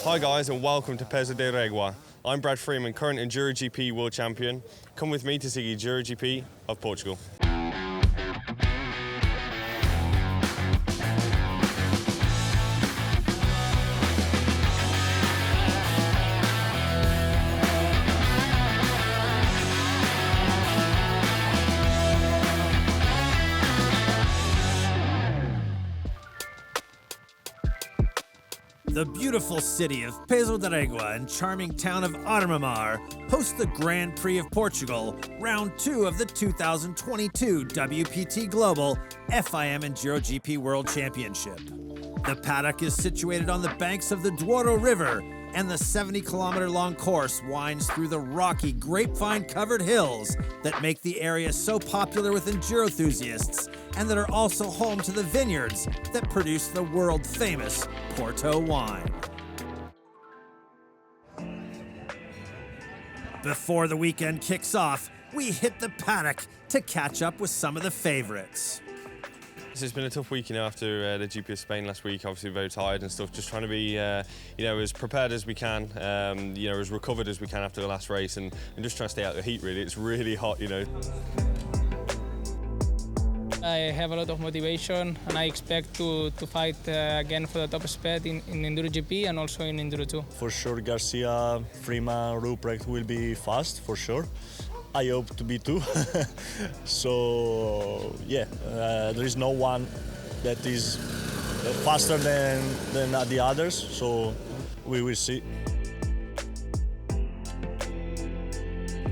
Hi guys and welcome to Portugal. I'm Brad Freeman, current EnduroGP World Champion. Come with me to see EnduroGP of Portugal. The beautiful city of Peso de Regua and charming town of Armamar host the Grand Prix of Portugal, round 2 of the 2022 WPTGlobal FIM EnduroGP World Championship. The paddock is situated on the banks of the Douro River, and the 70-kilometer-long course winds through the rocky, grapevine-covered hills that make the area so popular with enduro enthusiasts, and that are also home to the vineyards that produce the world-famous Porto wine. Before the weekend kicks off, we hit the paddock to catch up with some of the favorites. It's been a tough week, after the GP of Spain last week. Obviously very tired and stuff. Just trying to be, as prepared as we can, as recovered as we can after the last race, and just trying to stay out of the heat. Really, it's really hot, I have a lot of motivation, and I expect to fight again for the top spot in EnduroGP and also in Enduro 2. For sure, Garcia, Freeman, Ruprecht will be fast, for sure. I hope to be too. So, yeah, there is no one that is faster than the others, so we will see.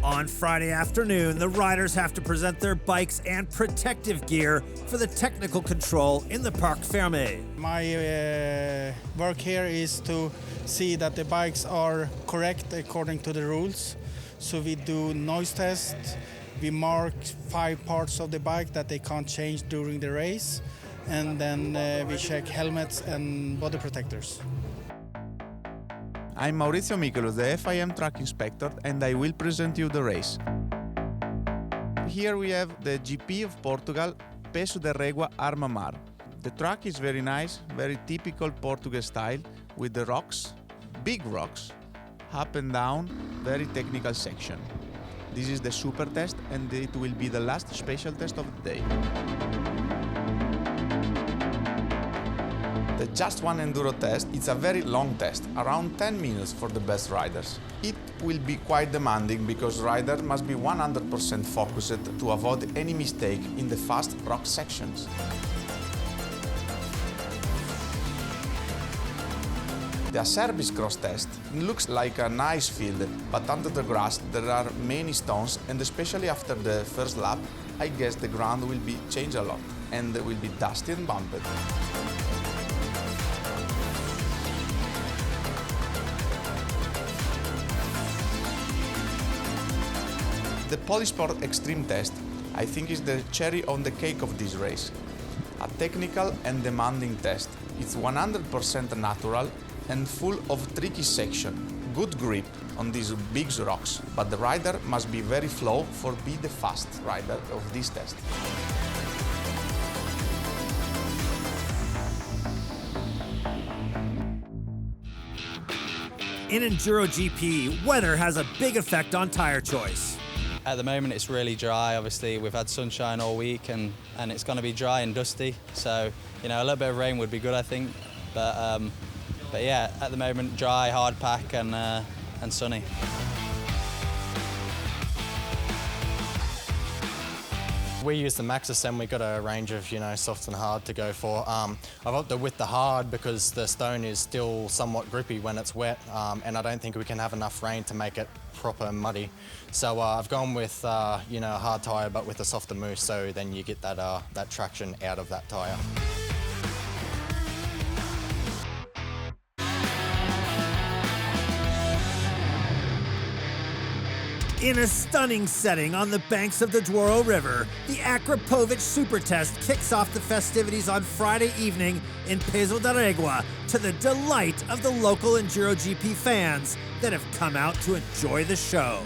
On Friday afternoon, the riders have to present their bikes and protective gear for the technical control in the Parc Fermé. My work here is to see that the bikes are correct according to the rules. So we do noise tests, we mark 5 parts of the bike that they can't change during the race, and then we check helmets and body protectors. I'm Maurizio Michelus, the FIM track inspector, and I will present you the race. Here we have the GP of Portugal, Peso de Regua Armamar. The track is very nice, very typical Portuguese style, with the rocks, big rocks, up and down, very technical section. This is the super test, and it will be the last special test of the day. The Just One Enduro test is a very long test, around 10 minutes for the best riders. It will be quite demanding because rider must be 100% focused to avoid any mistake in the fast rock sections. The Acerbis cross test looks like a nice field, but under the grass there are many stones, and especially after the first lap, I guess the ground will be changed a lot and will be dusty and bumped. The Polysport Extreme test, I think, is the cherry on the cake of this race. A technical and demanding test. It's 100% natural and full of tricky section. Good grip on these big rocks, but the rider must be very slow for be the fast rider of this test. In EnduroGP, weather has a big effect on tire choice. At the moment it's really dry. Obviously we've had sunshine all week and it's going to be dry and dusty, so a little bit of rain would be good, I think, but yeah, at the moment dry, hard pack and sunny. We use the Maxxis and we got a range of soft and hard to go for. I've opted with the hard because the stone is still somewhat grippy when it's wet, and I don't think we can have enough rain to make it proper muddy. So I've gone with a hard tyre but with a softer mousse, so then you get that traction out of that tyre. In a stunning setting on the banks of the Douro River, the Akrapovic Super Test kicks off the festivities on Friday evening in Peso de Regua to the delight of the local EnduroGP fans that have come out to enjoy the show.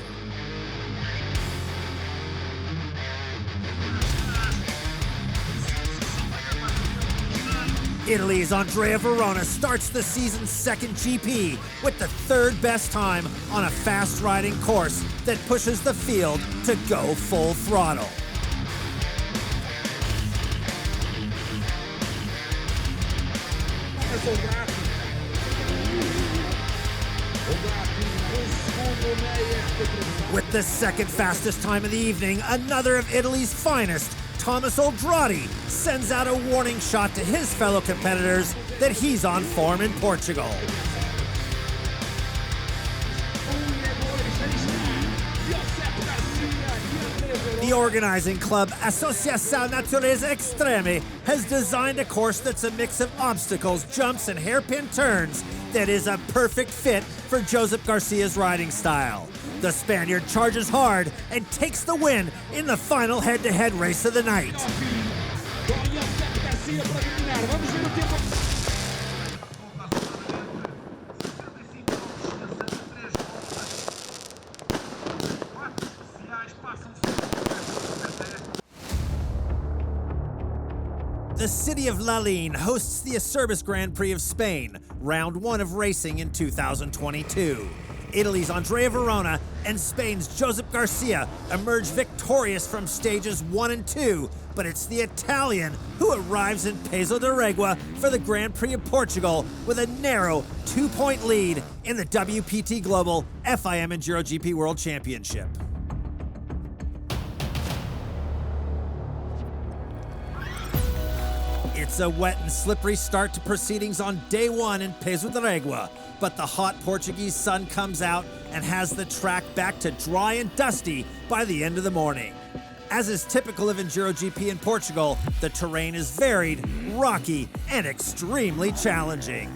Italy's Andrea Verona starts the season's second GP with the third best time on a fast riding course that pushes the field to go full throttle. With the second fastest time of the evening, another of Italy's finest, Thomas Oldrati, sends out a warning shot to his fellow competitors that he's on form in Portugal. The organizing club Associação Natureza Extreme has designed a course that's a mix of obstacles, jumps, and hairpin turns that is a perfect fit for Josep Garcia's riding style. The Spaniard charges hard and takes the win in the final head-to-head race of the night. The city of Lalín hosts the Acerbis Grand Prix of Spain, round one of racing in 2022. Italy's Andrea Verona and Spain's Josep Garcia emerge victorious from stages 1 and 2, but it's the Italian who arrives in Peso de Regua for the Grand Prix of Portugal with a narrow 2-point lead in the WPTGlobal FIM EnduroGP World Championship. It's a wet and slippery start to proceedings on day one in Peso de Regua, but the hot Portuguese sun comes out and has the track back to dry and dusty by the end of the morning. As is typical of EnduroGP in Portugal, the terrain is varied, rocky, and extremely challenging.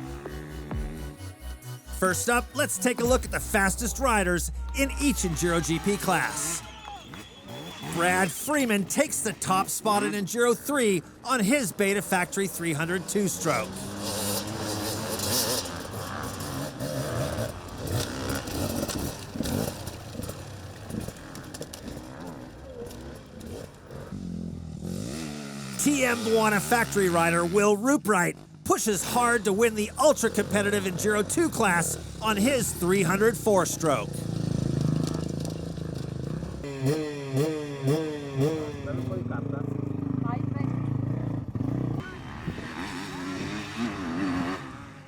First up, let's take a look at the fastest riders in each EnduroGP class. Brad Freeman takes the top spot in Enduro 3 on his Beta Factory 300 two-stroke. TM Buana factory rider Will Rupright pushes hard to win the ultra-competitive Enduro 2 class on his 300 four-stroke.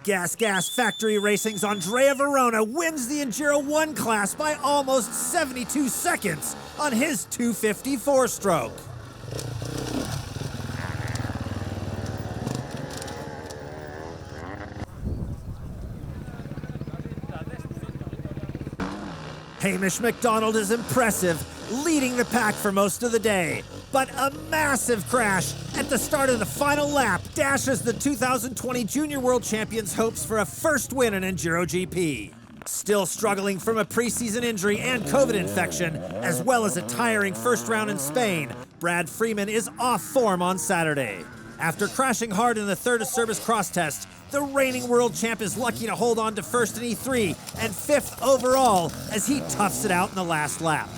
Gas Factory Racing's Andrea Verona wins the Enduro 1 class by almost 72 seconds on his 250 four-stroke. Hamish McDonald is impressive, leading the pack for most of the day. But a massive crash at the start of the final lap dashes the 2020 Junior World Champions' hopes for a first win in EnduroGP. Still struggling from a preseason injury and COVID infection, as well as a tiring first round in Spain, Brad Freeman is off form on Saturday. After crashing hard in the third Acerbis cross test, the reigning world champ is lucky to hold on to first in E3 and fifth overall as he toughs it out in the last lap.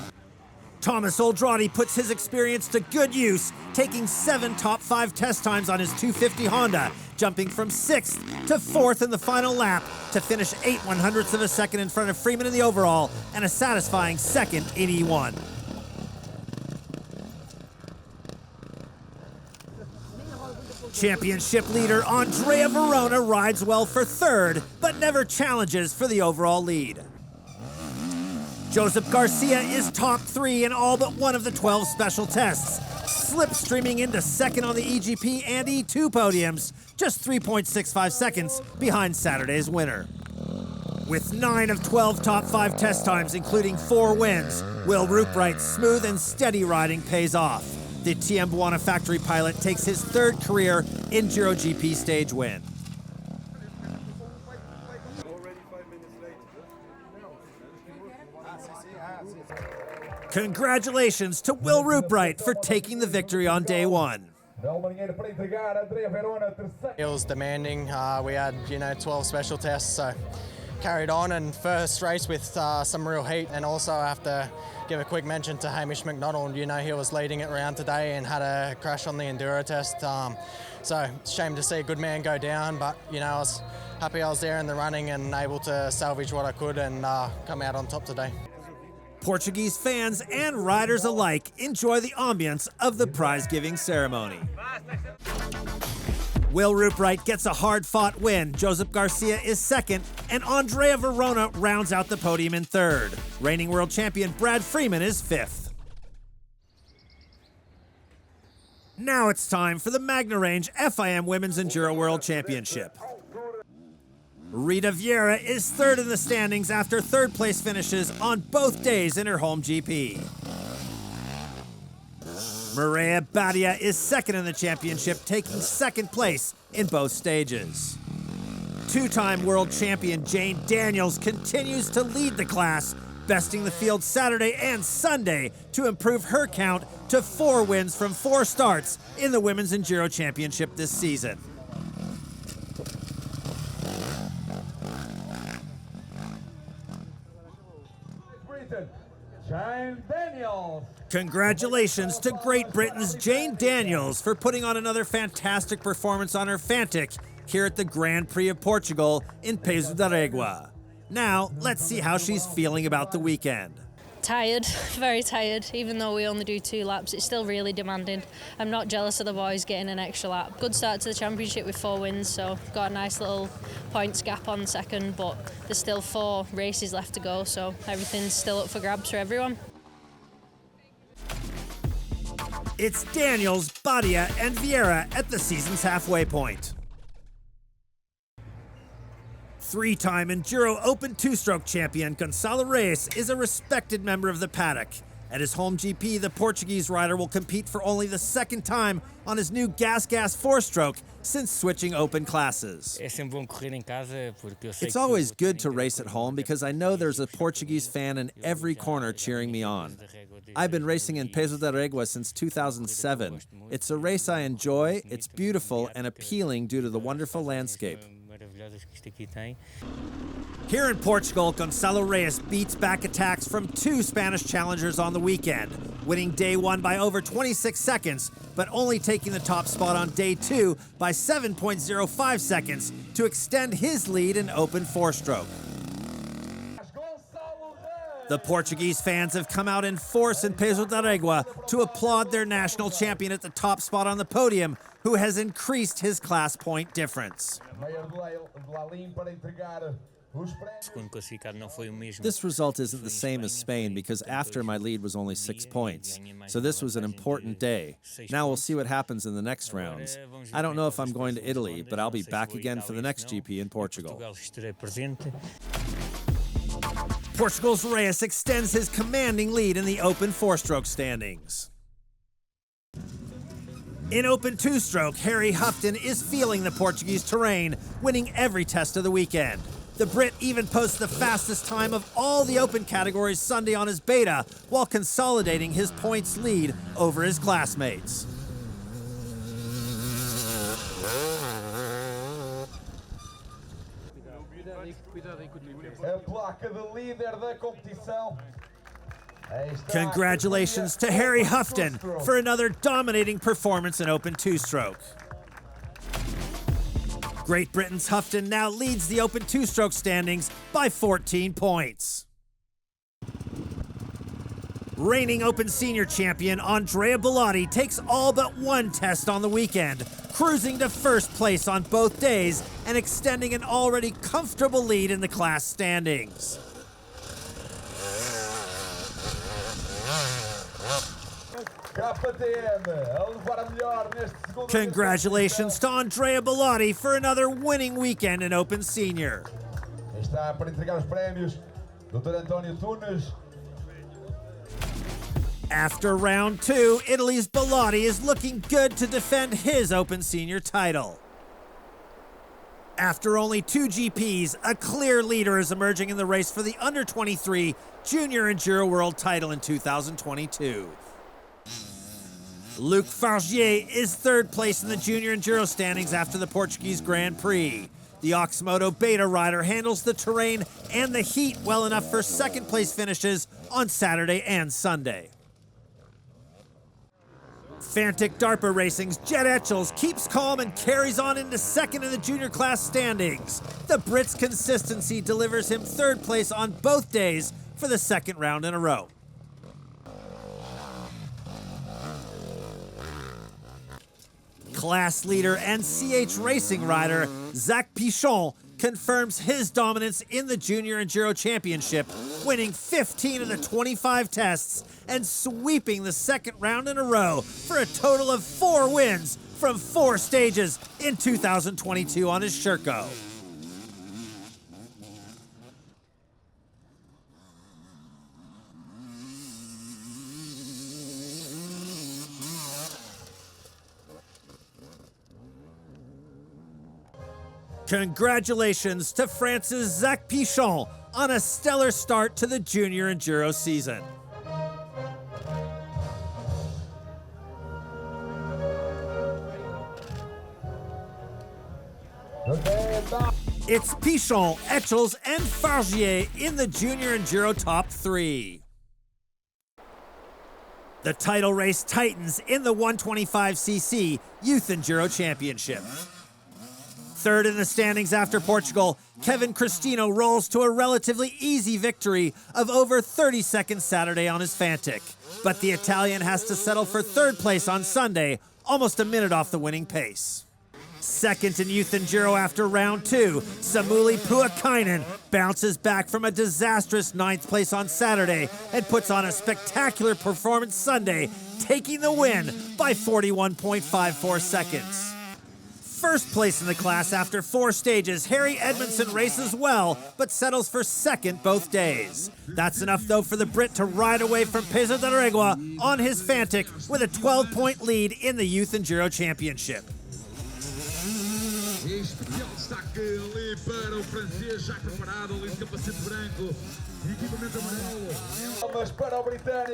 Thomas Oldrati puts his experience to good use, taking 7 top 5 test times on his 250 Honda, jumping from 6th to 4th in the final lap to finish 8/100ths of a second in front of Freeman in the overall and a satisfying second in E1. Championship leader Andrea Verona rides well for third, but never challenges for the overall lead. Josep Garcia is top 3 in all but one of the 12 special tests, slipstreaming into second on the EGP and E2 podiums, just 3.65 seconds behind Saturday's winner. With 9 of 12 top 5 test times, including 4 wins, Will Rupright's smooth and steady riding pays off. The TM Buana factory pilot takes his 3rd career EnduroGP stage win. Congratulations to Will Rupright for taking the victory on day one. It was demanding. We had, 12 special tests, so carried on, and first race with some real heat. And also I have to give a quick mention to Hamish McDonald. You know, he was leading it around today and had a crash on the Enduro test. So shame to see a good man go down, but you know, I was happy I was there in the running and able to salvage what I could and come out on top today. Portuguese fans and riders alike enjoy the ambience of the prize-giving ceremony. Will Ruprecht gets a hard-fought win. Josep Garcia is second, and Andrea Verona rounds out the podium in third. Reigning world champion Brad Freeman is fifth. Now it's time for the Magna Range FIM Women's Enduro World Championship. Rita Vieira is third in the standings after third-place finishes on both days in her home GP. Mireia Badia is second in the championship, taking second place in both stages. Two-time world champion Jane Daniels continues to lead the class, besting the field Saturday and Sunday to improve her count to 4 wins from 4 starts in the Women's Enduro Championship this season. Jane Daniels. Congratulations to Great Britain's Jane Daniels for putting on another fantastic performance on her Fantic here at the Grand Prix of Portugal in Peso da Régua. Now, let's see how she's feeling about the weekend. Tired, very tired. Even though we only do 2 laps, it's still really demanding. I'm not jealous of the boys getting an extra lap. Good start to the championship with 4 wins, so got a nice little points gap on second, but there's still 4 races left to go, so everything's still up for grabs for everyone. It's Daniels, Badia, and Vieira at the season's halfway point. 3-time Enduro Open 2-stroke champion Gonçalo Reyes is a respected member of the paddock. At his home GP, the Portuguese rider will compete for only the 2nd time on his new Gas 4-stroke since switching open classes. It's always good to race at home because I know there's a Portuguese fan in every corner cheering me on. I've been racing in Peso da Régua since 2007. It's a race I enjoy, it's beautiful and appealing due to the wonderful landscape. Here in Portugal, Gonçalo Reyes beats back attacks from 2 Spanish challengers on the weekend, winning day 1 by over 26 seconds, but only taking the top spot on day 2 by 7.05 seconds to extend his lead in open 4-stroke. The Portuguese fans have come out in force in Peso da Régua to applaud their national champion at the top spot on the podium, who has increased his class point difference. This result isn't the same as Spain because after my lead was only 6 points, so this was an important day. Now we'll see what happens in the next rounds. I don't know if I'm going to Italy, but I'll be back again for the next GP in Portugal. Portugal's Reyes extends his commanding lead in the open 4-stroke standings. In open 2-stroke, Harry Houghton is feeling the Portuguese terrain, winning every test of the weekend. The Brit even posts the fastest time of all the open categories Sunday on his beta, while consolidating his points lead over his classmates. Congratulations to Harry Houghton for another dominating performance in open 2-stroke. Great Britain's Houghton now leads the open 2-stroke standings by 14 points. Reigning Open Senior champion Andrea Bellotti takes all but 1 test on the weekend, cruising to first place on both days and extending an already comfortable lead in the class standings. Congratulations to Andrea Bellotti for another winning weekend in Open Senior. After round 2, Italy's Bellotti is looking good to defend his Open Senior title. After only 2 GPs, a clear leader is emerging in the race for the Under-23 Junior Enduro World title in 2022. Luc Fargier is 3rd place in the Junior Enduro standings after the Portuguese Grand Prix. The Oxmoto Beta rider handles the terrain and the heat well enough for second place finishes on Saturday and Sunday. Fantic DARPA Racing's Jet Etchells keeps calm and carries on into second in the junior class standings. The Brit's consistency delivers him third place on both days for the second round in a row. Class leader and CH Racing rider Zach Pichon confirms his dominance in the Junior Enduro Championship, winning 15 of the 25 tests and sweeping the second round in a row for a total of 4 wins from 4 stages in 2022 on his Sherco. Congratulations to France's Zach Pichon on a stellar start to the Junior Enduro season. It's Pichon, Etchells, and Fargier in the Junior Enduro top 3. The title race tightens in the 125cc Youth Enduro Championship. Third in the standings after Portugal, Kevin Cristino rolls to a relatively easy victory of over 30 seconds Saturday on his Fantic. But the Italian has to settle for third place on Sunday, almost a minute off the winning pace. Second in Youth Enduro after round 2, Samuli Puakainen bounces back from a disastrous 9th place on Saturday and puts on a spectacular performance Sunday, taking the win by 41.54 seconds. First place in the class after 4 stages, Harry Edmondson races well, but settles for second both days. That's enough, though, for the Brit to ride away from Peso da Regua on his Fantic with a 12-point lead in the Youth Enduro Championship.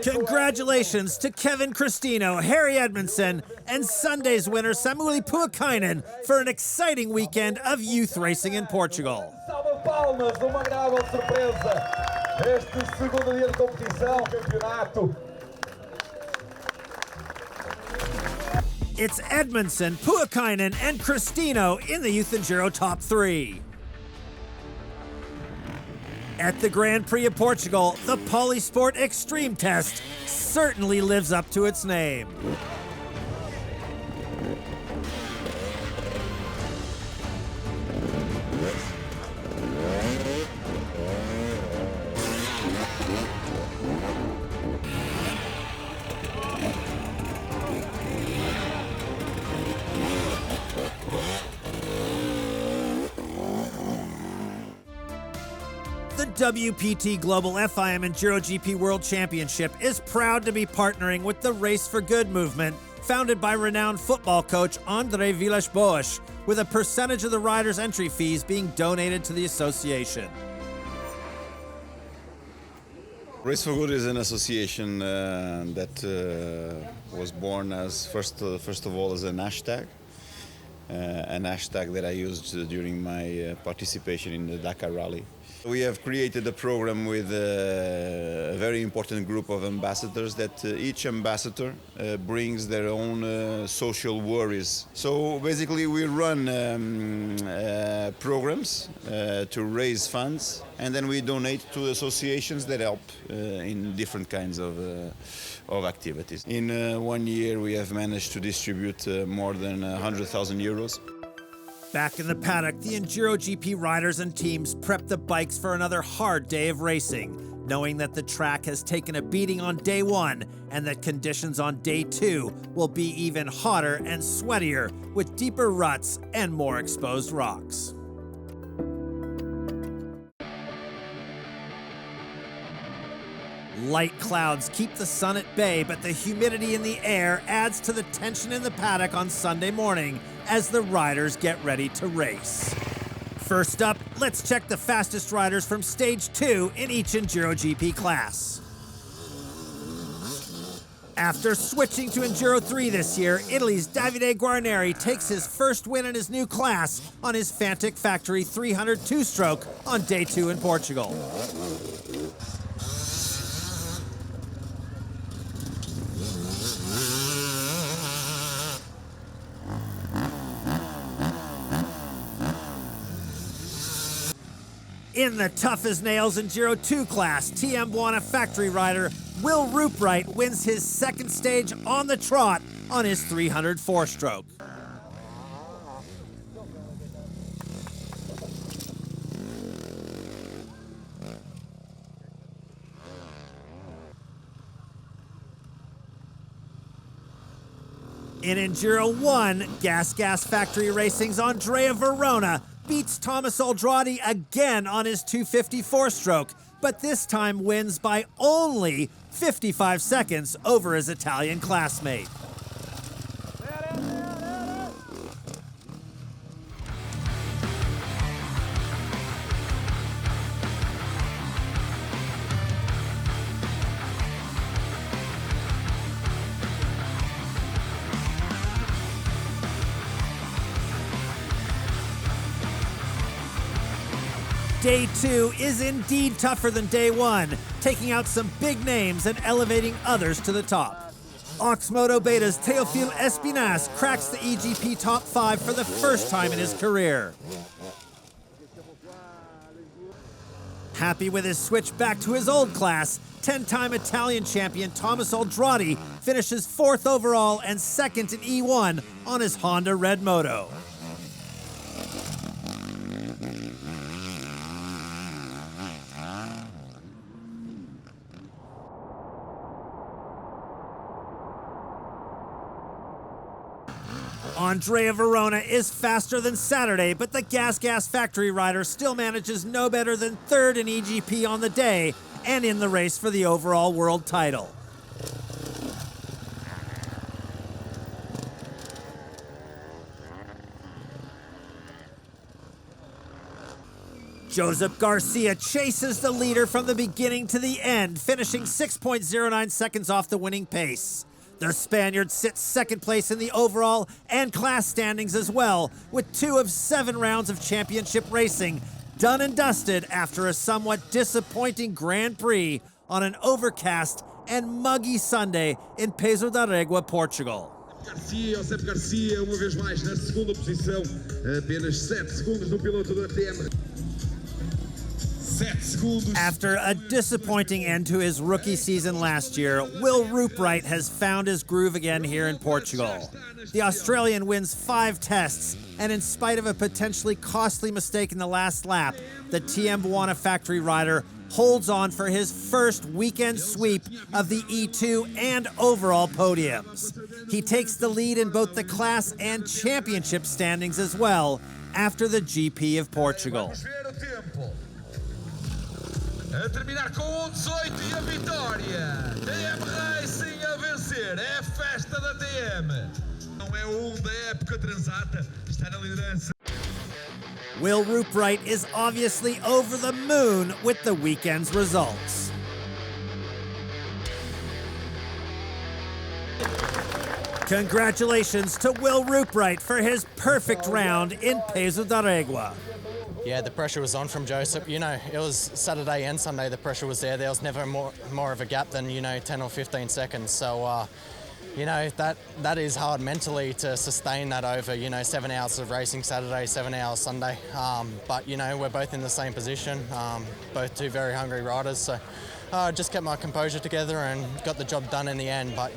Congratulations to Kevin Cristino, Harry Edmondson, and Sunday's winner Samuli Puakainen for an exciting weekend of youth racing in Portugal. Salva palmas, uma agradável surpresa. Este segundo dia de competição, campeonato. It's Edmondson, Puakainen, and Cristino in the Youth Enduro top 3. At the Grand Prix of Portugal, the Polysport Extreme Test certainly lives up to its name. The WPTGlobal FIM EnduroGP World Championship is proud to be partnering with the Race for Good movement, founded by renowned football coach André Villas-Boas, with a percentage of the riders' entry fees being donated to the association. Race for Good is an association that was born as first of all as an hashtag that I used during my participation in the Dakar Rally. We have created a program with a very important group of ambassadors that each ambassador brings their own social worries. So basically we run programs to raise funds, and then we donate to associations that help in different kinds of activities. In 1 year we have managed to distribute more than 100,000 euros. Back in the paddock, the EnduroGP riders and teams prep the bikes for another hard day of racing, knowing that the track has taken a beating on day 1 and that conditions on day 2 will be even hotter and sweatier with deeper ruts and more exposed rocks. Light clouds keep the sun at bay, but the humidity in the air adds to the tension in the paddock on Sunday morning as the riders get ready to race. First up, let's check the fastest riders from Stage 2 in each EnduroGP class. After switching to Enduro 3 this year, Italy's Davide Guarneri takes his first win in his new class on his Fantic Factory 300 two-stroke on day 2 in Portugal. In the tough-as-nails Enduro 2 class, TM Buona factory rider Will Ruprecht wins his second stage on the trot on his 300 four-stroke. In Enduro 1, Gas Factory Racing's Andrea Verona beats Thomas Aldradi again on his 250 four-stroke, but this time wins by only 55 seconds over his Italian classmate. Day 2 is indeed tougher than day 1, taking out some big names and elevating others to the top. Oxmoto Beta's Teofil Espinas cracks the EGP top 5 for the first time in his career. Happy with his switch back to his old class, 10-time Italian champion Thomas Aldradi finishes 4th overall and 2nd in E1 on his Honda Red Moto. Andrea Verona is faster than Saturday, but the Gas factory rider still manages no better than 3rd in EGP on the day and in the race for the overall world title. Josep Garcia chases the leader from the beginning to the end, finishing 6.09 seconds off the winning pace. The Spaniard sits 2nd place in the overall and class standings as well, with 2 of 7 rounds of championship racing done and dusted after a somewhat disappointing Grand Prix on an overcast and muggy Sunday in Peso da Régua, Portugal. Josep Garcia, uma vez mais na segunda posição, apenas 7 segundos no piloto da FIM. After a disappointing end to his rookie season last year, Will Ruprecht has found his groove again here in Portugal. The Australian wins 5 tests, and in spite of a potentially costly mistake in the last lap, the TM Buona factory rider holds on for his first weekend sweep of the E2 and overall podiums. He takes the lead in both the class and championship standings as well after the GP of Portugal. A terminar com 1:18 e a vitória. TM Racing a vencer. É a festa da TM. Não é da época transata. Está na liderança. Will Ruprecht is obviously over the moon with the weekend's results. Congratulations to Will Ruprecht for his perfect round in Peso da Régua. Yeah, the pressure was on from Joseph. You know, it was Saturday and Sunday, the pressure was there. There was never more of a gap than, 10 or 15 seconds. So, that is hard mentally to sustain that over, 7 hours of racing Saturday, 7 hours Sunday. But, we're both in the same position, both 2 very hungry riders. So I just kept my composure together and got the job done in the end. But,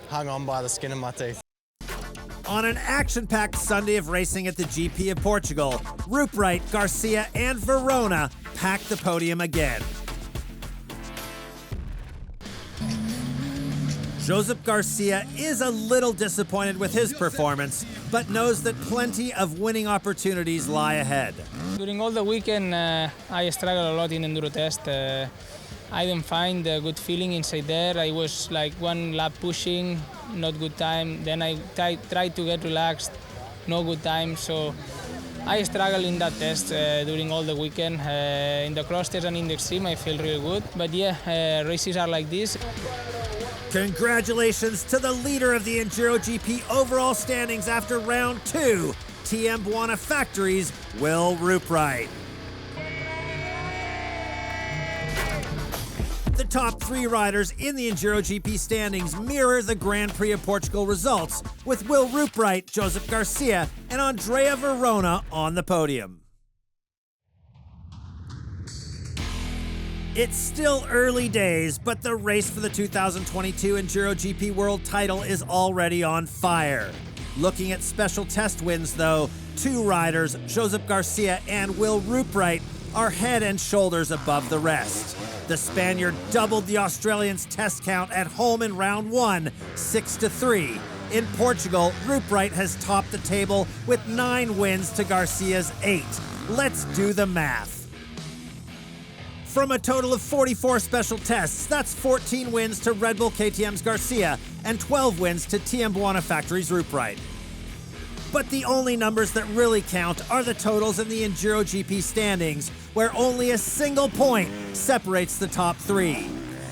hung on by the skin of my teeth. On an action-packed Sunday of racing at the GP of Portugal, Ruprecht, Garcia, and Verona packed the podium again. Josep Garcia is a little disappointed with his performance, but knows that plenty of winning opportunities lie ahead. During all the weekend, I struggled a lot in Enduro test. I didn't find a good feeling inside there. I was like 1 lap pushing, not good time. Then I tried to get relaxed, no good time. So I struggled in that test during all the weekend. In the cross test and in the extreme, I feel really good. But yeah, races are like this. Congratulations to the leader of the EnduroGP overall standings after round 2, TM Buona Factory's Will Ruprecht. The top 3 riders in the EnduroGP standings mirror the Grand Prix of Portugal results, with Will Ruprecht, Joseph Garcia, and Andrea Verona on the podium. It's still early days, but the race for the 2022 EnduroGP World title is already on fire. Looking at special test wins, though, 2 riders, Joseph Garcia and Will Ruprecht, are head and shoulders above the rest. The Spaniard doubled the Australians' test count at home in round 1, 6-3. In Portugal, Ruprecht has topped the table with 9 wins to Garcia's 8. Let's do the math. From a total of 44 special tests, that's 14 wins to Red Bull KTM's Garcia and 12 wins to TM Buona Factory's Ruprecht. But the only numbers that really count are the totals in the EnduroGP standings, where only a single point separates the top 3.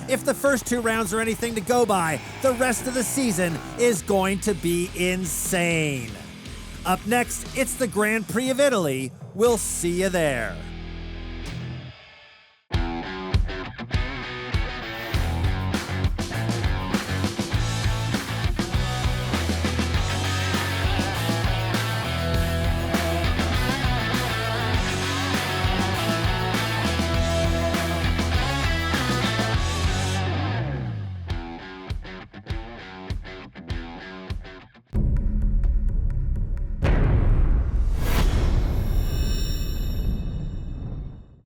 If the first 2 rounds are anything to go by, the rest of the season is going to be insane. Up next, it's the Grand Prix of Italy. We'll see you there.